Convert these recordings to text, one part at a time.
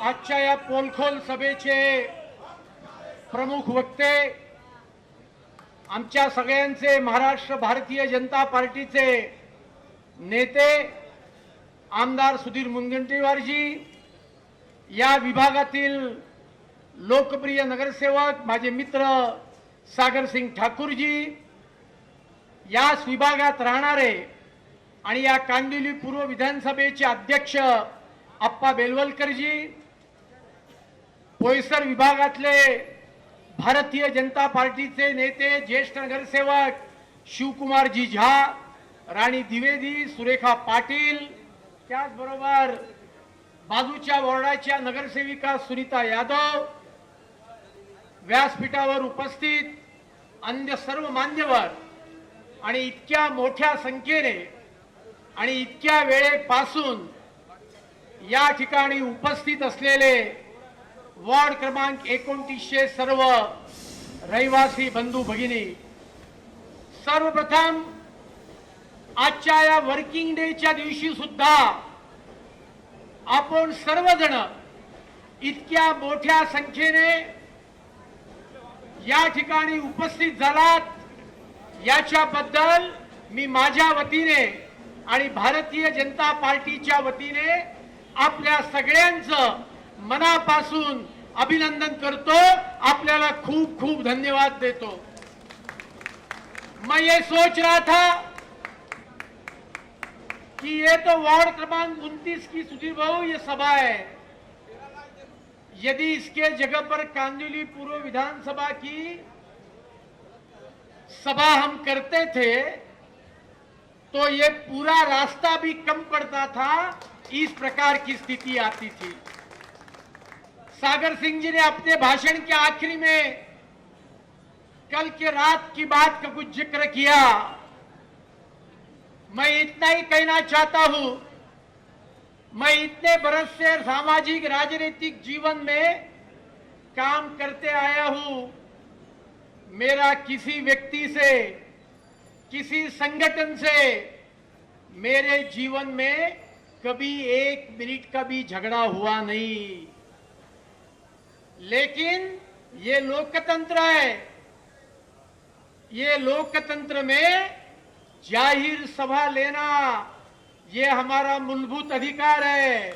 आजच्या या पोलखोल सभेचे प्रमुख वक्ते आमच्या सगळ्यांचे महाराष्ट्र भारतीय जनता पार्टीचे नेते आमदार सुधीर मुनगंटीवारजी, या विभागातील लोकप्रिय नगरसेवक माझे मित्र सागर सिंग ठाकूरजी, याच विभागात राहणारे आणि या कांदिवली पूर्व विधानसभेचे अध्यक्ष अप्पा बेलवलकरजी, पोयसर विभागातले भारतीय जनता पार्टीचे नेते ज्येष्ठ नगरसेवक शिवकुमारजी झा, राणी द्विवेदी, सुरेखा पाटील, त्याचबरोबर बाजूच्या वॉर्डाच्या नगरसेविका सुनीता यादव, व्यासपीठावर उपस्थित अन्य सर्व मान्यवर आणि इतक्या मोठ्या संख्येने आणि इतक्या वेळेपासून या ठिकाणी उपस्थित असलेले वार्ड क्रमांक 29 सर्व रहिवासी बंधू भगिनी, सर्वप्रथम आजच्या या वर्किंग डेच्या दिवशी सुद्धा आपण सर्वजण इतक्या मोठ्या संख्येने या ठिकाणी उपस्थित झालात, याच्याबद्दल मी माझ्या वतीने आणि भारतीय जनता पार्टीच्या वतीने आपल्या सगळ्यांचं मनापासून अभिनंदन करतो, आपल्याला खूप खूप धन्यवाद देतो। मैं ये सोच रहा था कि ये तो वार्ड क्रमांक 29 की सुधीर भाऊ ये सभा है, यदि इसके जगह पर कांदिवली पूर्व विधानसभा की सभा हम करते थे तो ये पूरा रास्ता भी कम पड़ता था, इस प्रकार की स्थिति आती थी। सागर सिंह जी ने अपने भाषण के आखिरी में कल के रात की बात का कुछ जिक्र किया। मैं इतना ही कहना चाहता हूं, मैं इतने बरस से सामाजिक राजनीतिक जीवन में काम करते आया हूं, मेरा किसी व्यक्ति से, किसी संगठन से मेरे जीवन में कभी एक मिनट का भी झगड़ा हुआ नहीं। लेकिन ये लोकतंत्र है, ये लोकतंत्र में जाहिर सभा लेना ये हमारा मूलभूत अधिकार है,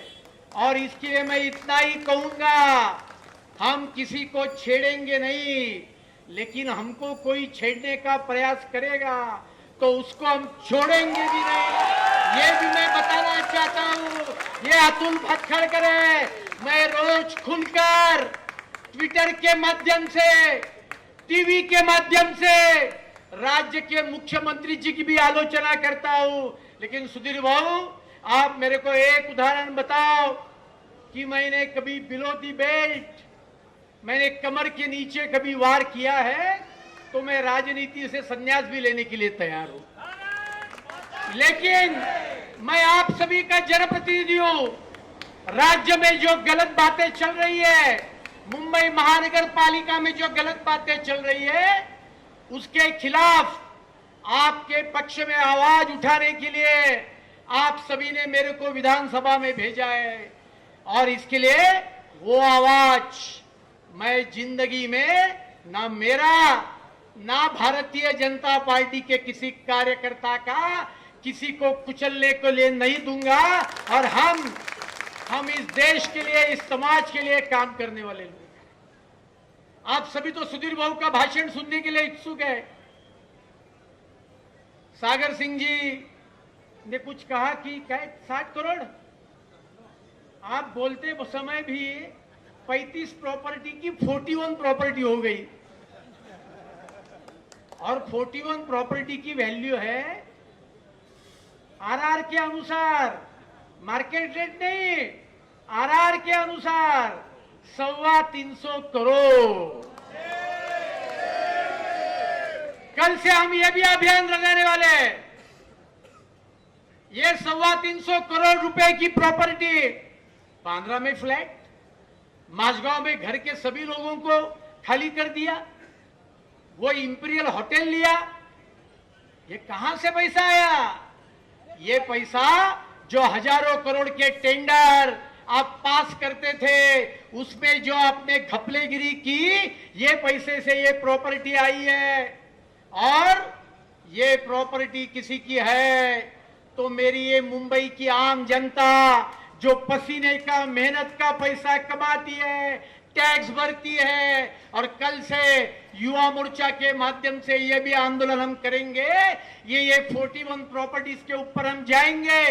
और इसके लिए मैं इतना ही कहूंगा, हम किसी को छेड़ेंगे नहीं, लेकिन हमको कोई छेड़ने का प्रयास करेगा तो उसको हम छोड़ेंगे भी नहीं, ये भी मैं बताना चाहता हूं। ये अतुल भटखड़कर है, मैं रोज खुलकर ट्विटर के माध्यम से, टीवी के माध्यम से राज्य के मुख्यमंत्री जी की भी आलोचना करता हूं, लेकिन सुधीर भाऊ आप मेरे को एक उदाहरण बताओ कि मैंने कभी बिलो दी बेल्ट, मैंने कमर के नीचे कभी वार किया है तो मैं राजनीति से संन्यास भी लेने के लिए तैयार हूं। लेकिन मैं आप सभी का जनप्रतिनिधि हूं, राज्य में जो गलत बातें चल रही है, मुंबई महानगर पालिका में जो गलत बातें चल रही है, उसके खिलाफ आपके पक्ष में आवाज उठाने के लिए आप सभी ने मेरे को विधानसभा में भेजा है, और इसके लिए वो आवाज मैं जिंदगी में ना मेरा ना भारतीय जनता पार्टी के किसी कार्यकर्ता का किसी को कुचलने को लिए नहीं दूंगा, और हम इस देश के लिए, इस समाज के लिए काम करने वाले लोग हैं। आप सभी तो सुधीर बाबू का भाषण सुनने के लिए इच्छुक है। सागर सिंह जी ने कुछ कहा कि क्या 60 करोड़, आप बोलते समय भी 35 प्रॉपर्टी की 41 प्रॉपर्टी हो गई, और 41 प्रॉपर्टी की वैल्यू है आरआर के अनुसार, मार्केट रेट नहीं, आरआर के अनुसार 325 करोड़। कल से हम ये भी अभियान लगाने वाले हैं, ये 325 करोड़ रुपए की प्रॉपर्टी, बांद्रा में फ्लैट, माझगांव में घर के सभी लोगों को खाली कर दिया, वो इंपीरियल होटल लिया। ये कहां से पैसा आया? ये पैसा जो हजारों करोड़ के टेंडर, आप पास करते थे, उसमें जो आपने घपलेगिरी की, ये पैसे से ये प्रॉपर्टी आई है और ये प्रॉपर्टी किसी की है, तो मेरी ये मुंबई की आम जनता जो पसीने का मेहनत का पैसा कमाती है, टैक्स भरती है, और कल से युवा मोर्चा के माध्यम से ये भी आंदोलन हम करेंगे, ये 41 प्रॉपर्टीज के ऊपर हम जाएंगे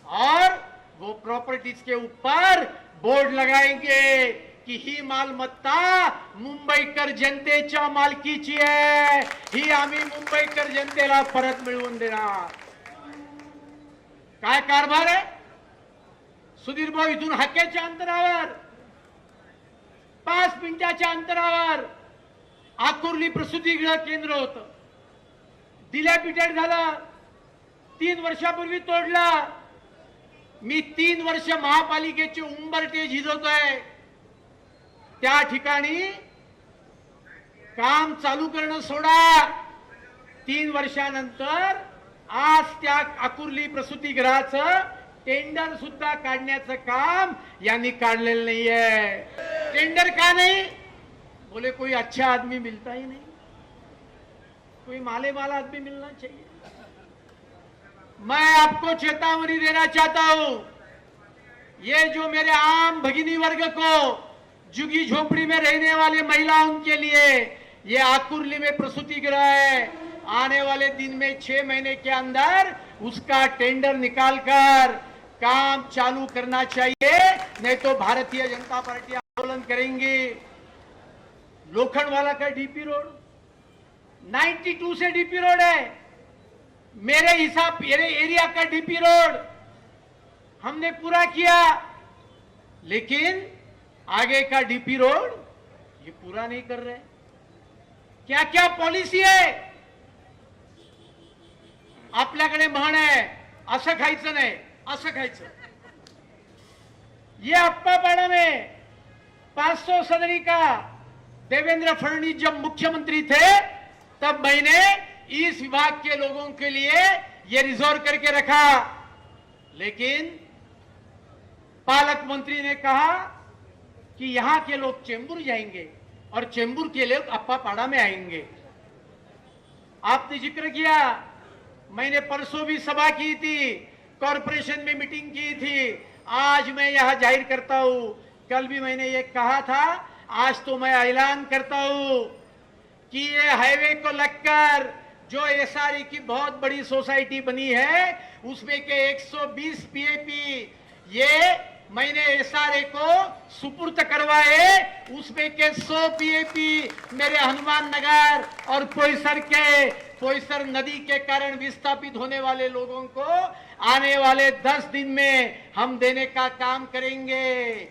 और वो प्रॉपर्टीज के ऊपर बोर्ड लगाएंगे की ही मालमत्ता मुंबईकर जनतेच्या मालकीची आहे, ही आम्ही मुंबईकर जनतेला परत मिळवून देणार. काय कारभार आहे? सुधीर भाऊ, इथून हाकेच्या अंतरावर 5 मिनिटाच्या अंतरावर आकुर्ली प्रसूतीगृह केंद्र होतं, डिलॅपिटेड झालं, 3 वर्षापूर्वी तोडलं. मी 3 वर्ष महापालिकेचे उंबरटे झिजवतोय, त्या ठिकाणी काम चालू करणं सोडा. 3 वर्षानंतर आज त्या आकुर्ली प्रसूतीगृहाचं टेंडर सुद्धा काढण्याचं काम यांनी काढलेलं नाहीये. टेंडर का नहीं? बोले कोई अच्छा आदमी मिलता ही नहीं, कोई माले माला आदमी मिलना चाहिए. मैं आपको चेतावनी देना चाहता हूं, ये जो मेरे आम भगिनी वर्ग को, झुग्गी झोपड़ी में रहने वाले महिलाओं के लिए ये आकुर्ली में प्रसूति गृह है, आने वाले दिन में 6 महीने के अंदर उसका टेंडर निकालकर काम चालू करना चाहिए, नहीं तो भारतीय जनता पार्टी आंदोलन करेंगी. लोखंडवाला का डीपी रोड 92 से डीपी रोड है, मेरे एरिया का डीपी रोड हमने पूरा किया, लेकिन आगे का डीपी रोड ये पूरा नहीं कर रहे. क्या क्या पॉलिसी है आपल्याकडे? म्हण आहे असं खायचं नाही, असं खायचं. ये अप्पापाड़ा में 500 सदरी का देवेंद्र फडणवीस जब मुख्यमंत्री थे तब मैंने इस विभाग के लोगों के लिए ये रिजर्व करके रखा, लेकिन पालक मंत्री ने कहा कि यहां के लोग चेंबूर जाएंगे और चेंबूर के लोग अप्पापाड़ा में आएंगे. आपने जिक्र किया, मैंने परसों भी सभा की थी, कॉरपोरेशन में मीटिंग की थी, आज मैं यहां जाहिर करता हूं. कल भी मैंने ये कहा था, आज तो मैं ऐलान करता हूं कि ये हाईवे को लगकर जो एसआरई की बहुत बड़ी सोसाइटी बनी है, उसमें के 120 पीएपी ये मैंने एसआरए को सुपुर्द करवाए, उसमें के 100 पीएपी मेरे हनुमान नगर और पोईसर नदी के कारण विस्थापित होने वाले लोगों को आने वाले 10 दिन में हम देने का काम करेंगे.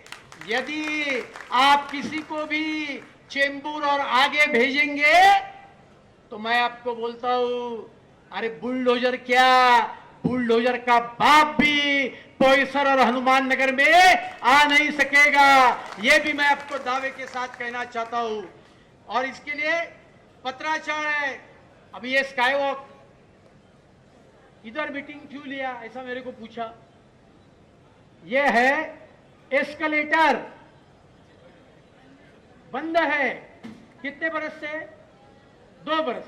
यदि आप किसी को भी चेंबूर और आगे भेजेंगे तो मैं आपको बोलता हूं, अरे बुलडोजर क्या, बुलडोजर का बाप भी पोईसर और हनुमान नगर में आ नहीं सकेगा. यह भी मैं आपको दावे के साथ कहना चाहता हूं. और इसके लिए पत्राचार है. अभी ये स्काईवॉक इधर मीटिंग क्यों लिया, ऐसा मेरे को पूछा. यह है एस्केलेटर बंद है, कितने बरस से? 2 बरस.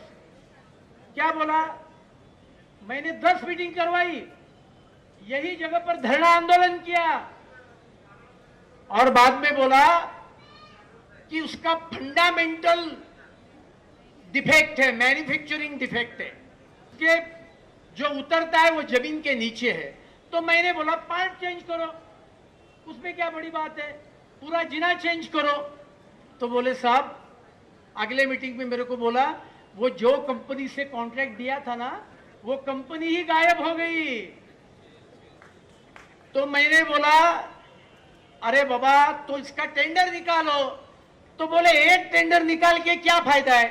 क्या बोला? मैंने 10 मीटिंग करवाई, यही जगह पर धरना आंदोलन किया, और बाद में बोला कि उसका फंडामेंटल डिफेक्ट है, मैन्युफैक्चरिंग डिफेक्ट है, कि जो उतरता है वो जमीन के नीचे है. तो मैंने बोला पार्ट चेंज करो, उसमें क्या बड़ी बात है, पूरा जीना चेंज करो. तो बोले साहब, अगले मीटिंग में मेरे को बोला वो जो कंपनी से कॉन्ट्रैक्ट दिया था ना, वो कंपनी ही गायब हो गई. तो मैंने बोला अरे बाबा, तो इसका टेंडर निकालो. तो बोले एक टेंडर निकाल के क्या फायदा है,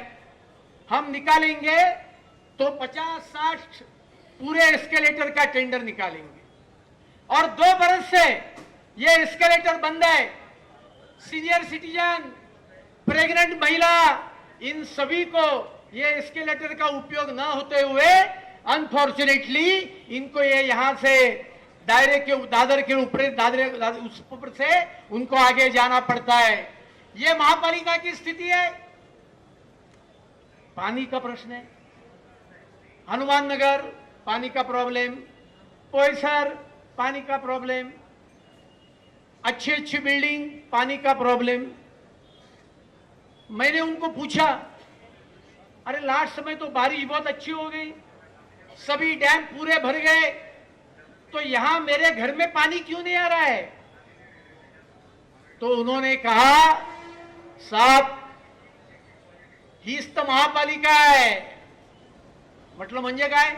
हम निकालेंगे तो 50-60 पूरे एस्केलेटर का टेंडर निकालेंगे. और 2 बरस से ये एस्केलेटर बंद है. सीनियर सिटीजन, प्रेग्नेंट महिला, इन सभी को ये एस्केलेटर का उपयोग न होते हुए अनफॉर्चुनेटली इनको ये यहां से दायरे के दादर के ऊपर से उनको आगे जाना पड़ता है। ये महापालिका की स्थिति है। पानी का प्रश्न है, हनुमान नगर पानी का प्रॉब्लम, पोयसर पानी का प्रॉब्लम, अच्छी अच्छी बिल्डिंग पानी का प्रॉब्लम। मैंने उनको पूछा, अरे लास्ट समय तो बारिश बहुत अच्छी हो गई, सभी डैम पूरे भर गए, तो यहां मेरे घर में पानी क्यों नहीं आ रहा है? तो उन्होंने कहा, साहब हीच तर महापालिका आहे. म्हटलं म्हणजे काय?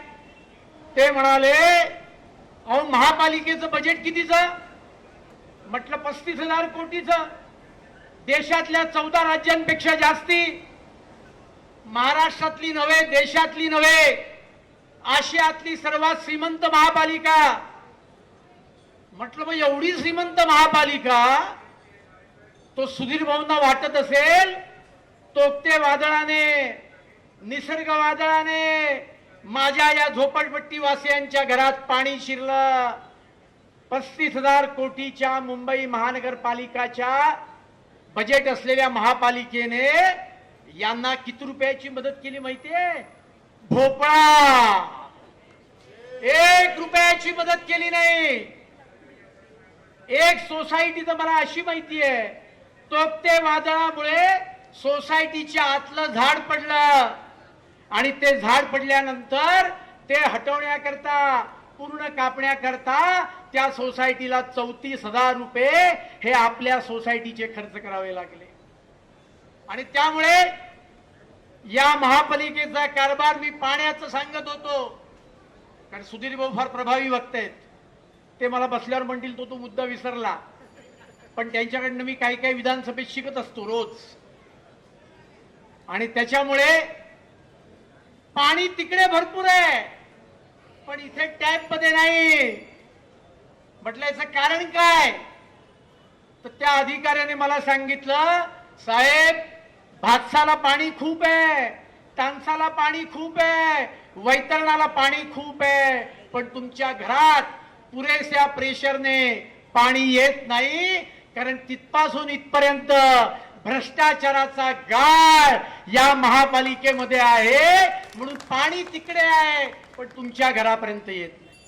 ते म्हणाले, अहो महापालिकेचं बजेट कितीचं? म्हटलं 35,000 कोटीचं. देशातल्या 14 राज्यांपेक्षा जास्ती. महाराष्ट्रातली नव्हे, देशातली नव्हे, आशियातली सर्वात श्रीमंत महापालिका. म्हटलं मग एवढी श्रीमंत महापालिका तो सुधीर भाऊंना वाटत असेल, तोक्ते वादळाने, निसर्ग वादळाने माझ्या या झोपडपट्टी वासियांच्या घरात पाणी शिरलं. 35,000 कोटीच्या मुंबई महानगरपालिकाच्या बजेट असलेल्या महापालिकेने यांना किती रुपयाची मदत केली माहितीये? भोपळा. 1 रुपयाची मदत केली नाही. एक सोसायटी तर मला अशी माहिती आहे, तोक्ते वादळामुळे सोसायटीच्या आतलं झाड पडलं आणि ते झाड पडल्यानंतर ते हटवण्याकरता, पूर्ण कापण्याकरता त्या सोसायटीला 34,000 रुपये हे आपल्या सोसायटीचे खर्च करावे लागले. आणि त्यामुळे या महापालिकेचा कारभार मी पाण्याचं सांगत होतो, कारण सुधीर भाऊ फार प्रभावी वक्ते आहेत. ते मला बसल्यावर म्हणतील तो मुद्दा विसरला, पण त्यांच्याकडनं मी काही काही विधानसभेत शिकत असतो रोज. आणि त्याच्यामुळे पाणी तिकडे भरपूर आहे, पण इथे टॅप मध्ये नाही. म्हटलं याचं कारण काय? तर त्या अधिकाऱ्याने मला सांगितलं, साहेब भातसाला पाणी खूप आहे, तानसाला पाणी खूप आहे, वैतरणाला पाणी खूप आहे, पण तुमच्या घरात पुरेशा प्रेशरने पाणी येत नाही, कारण तिथपासून इथपर्यंत भ्रष्टाचाराचा गाळ या महापालिकेमध्ये आहे. म्हणून पाणी तिकडे आहे, पण तुमच्या घरापर्यंत येत नाही.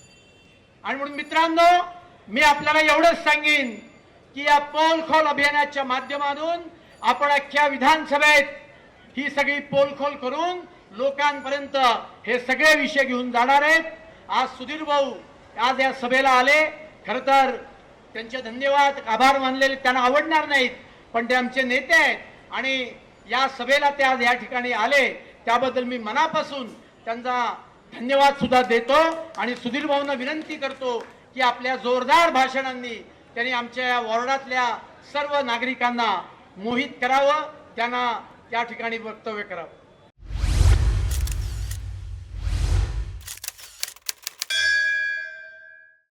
आणि म्हणून मित्रांनो, मी आपल्याला एवढंच सांगेन की या पोलखोल अभियानाच्या माध्यमातून आपण अख्ख्या विधानसभेत ही सगळी पोलखोल करून लोकांपर्यंत हे सगळे विषय घेऊन जाणार आहेत. आज सुधीर भाऊ आज या सभेला आले. खरं तर त्यांचे धन्यवाद, आभार मानलेले त्यांना आवडणार नाहीत, पण ते आमचे नेते आहेत आणि या सभेला ते आज या ठिकाणी आले, त्याबद्दल मी मनापासून त्यांचा धन्यवाद सुद्धा देतो. आणि सुधीर भाऊंना विनंती करतो की आपल्या जोरदार भाषणांनी त्यांनी आमच्या या वॉर्डातल्या सर्व नागरिकांना मोहित करावं, त्यांना त्या ठिकाणी वक्तव्य करावं.